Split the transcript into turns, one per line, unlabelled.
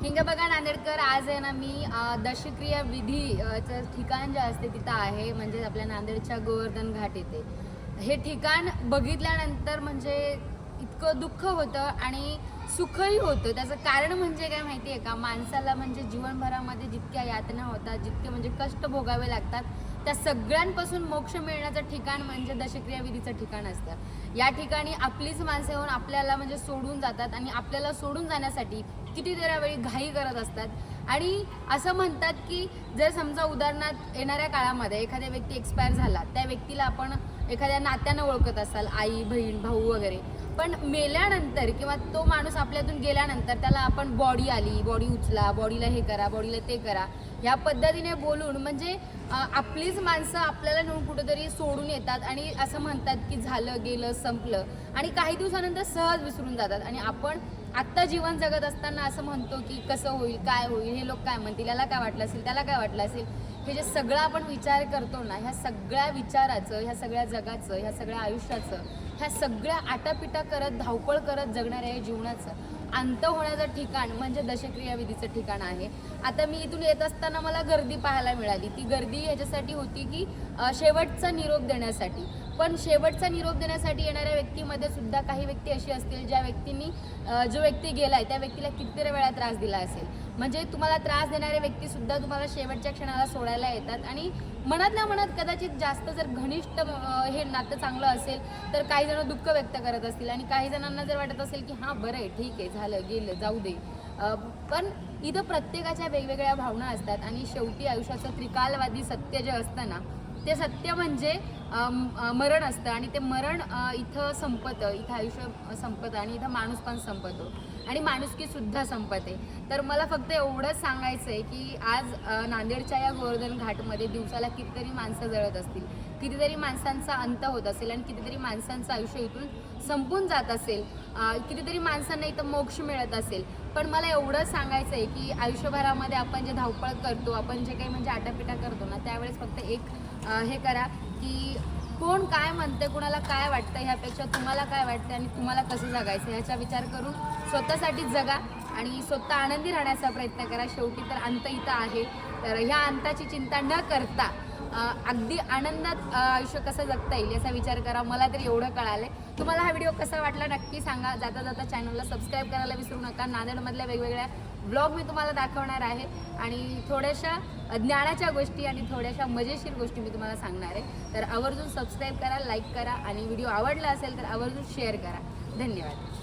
हिंग बघा नांदेडकर, आज आहे ना मी दशक्रिया विधीचं ठिकाण जे असते तिथं आहे, म्हणजे आपल्या नांदेडच्या गोवर्धन घाट येथे. हे ठिकाण बघितल्यानंतर म्हणजे इतकं दुःख होतं आणि सुखही होतं. त्याचं कारण म्हणजे काय माहिती आहे का, माणसाला म्हणजे जीवनभरामध्ये जितक्या यातना होतात, जितके म्हणजे कष्ट भोगावे लागतात, त्या सगळ्यांपासून मोक्ष मिळण्याचं ठिकाण म्हणजे दशक्रिया विधीचं ठिकाण असतं. या ठिकाणी आपलीच माणसं येऊन आपल्याला म्हणजे सोडून जातात आणि आपल्याला सोडून जाण्यासाठी कितीतरी वेळी घाई करत असतात. आणि असं म्हणतात की जर समजा उदाहरणार्थ येणाऱ्या काळामध्ये एखाद्या व्यक्ती एक्सपायर झाला, त्या व्यक्तीला आपण एखाद्या नात्यानं ओळखत असाल, आई बहीण भाऊ वगैरे, पण मेल्यानंतर किंवा तो माणूस आपल्यातून गेल्यानंतर त्याला आपण बॉडी आली, बॉडी उचला, बॉडीला हे करा, बॉडीला ते करा, ह्या पद्धतीने बोलून म्हणजे आपलीच माणसं आपल्याला नेऊन कुठेतरी सोडून येतात आणि असं म्हणतात की झालं गेलं संपलं, आणि काही दिवसानंतर सहज विसरून जातात. आणि आपण आत्ता जीवन जगत असताना असं म्हणतो की कसं होईल, काय होईल, हे लोक काय म्हणतील, याला काय वाटलं असेल, त्याला काय वाटलं असेल. हे जे सगळं आपण विचार करतो ना, ह्या सगळ्या विचाराचं, ह्या सगळ्या जगाचं, ह्या सगळ्या आयुष्याचं, ह्या सगळ्या आटापिटा करत धावपळ करत जगणाऱ्या या जीवनाचं अंत होण्याचं ठिकाण म्हणजे दशक्रिया विधीचं ठिकाण आहे. आता मी इथून येत असताना मला गर्दी पाहायला मिळाली. ती गर्दी ह्याच्यासाठी होती की शेवटचा निरोप देण्यासाठी. पण शेवटचा निरोप देण्यासाठी येणाऱ्या व्यक्तीमध्ये सुद्धा काही व्यक्ती अशी असतील ज्या व्यक्तींनी जो व्यक्ती गेलाय त्या व्यक्तीला कितीतरी वेळा त्रास दिला असेल. म्हणजे तुम्हाला त्रास देणारे व्यक्तीसुद्धा तुम्हाला शेवटच्या क्षणाला सोडायला येतात. आणि मनातल्या मनात कदाचित जास्त जर घनिष्ठ हे नातं चांगलं असेल तर काही जण दुःख व्यक्त करत असतील, आणि काही जणांना जर वाटत असेल की हां बरं आहे, ठीक आहे, झालं गेलं जाऊ दे. पण इथं प्रत्येकाच्या वेगवेगळ्या भावना असतात. आणि शेवटी आयुष्याचं त्रिकालवादी सत्य जे असतं ना, ते सत्य म्हणजे मरण असतं. आणि ते मरण इथं संपतं, इथं आयुष्य संपतं, आणि इथं माणूस पण संपतो, आणि माणुसकीसुद्धा संपते. तर मला फक्त एवढंच सांगायचं आहे की आज नांदेडच्या या गोवर्धन घाटमध्ये दिवसाला कितीतरी माणसं जळत असतील, कितीतरी माणसांचा अंत होत असेल, आणि कितीतरी माणसांचं आयुष्य इथून संपून जात असेल, कितीतरी माणसांना इथं मोक्ष मिळत असेल. पण मला एवढंच सांगायचं आहे की आयुष्यभरामध्ये आपण जे धावपळ करतो, आपण जे काही म्हणजे आटापिटा करतो ना, त्यावेळेस फक्त एक हे करा की कोण काय म्हणते, कुणाला काय वाटतं, ह्यापेक्षा तुम्हाला काय वाटतं आणि तुम्हाला कसं जगायचं ह्याचा विचार करून स्वतःसाठीच जगा आणि स्वतः आनंदी राहण्याचा प्रयत्न करा. शेवटी तर अंत इथं आहे. तर ह्या अंताची चिंता न करता अगदी आनंदात आयुष्य कसं जगता येईल याचा विचार करा. मला तरी एवढं कळालं आहे. तुम्हाला हा व्हिडिओ कसा वाटला नक्की सांगा. जाता जाता चॅनलला सबस्क्राईब करायला विसरू नका. नांदेडमधल्या वेगवेगळ्या ब्लॉग मी तुम्हाला दाखवणार आहे, आणि थोड्याशा ज्ञानाच्या गोष्टी आणि थोड्याशा मजेशीर गोष्टी मी तुम्हाला सांगणार आहे. तर आवर्जून सबस्क्राईब करा, लाईक करा, आणि व्हिडिओ आवडला असेल तर आवर्जून शेअर करा. धन्यवाद.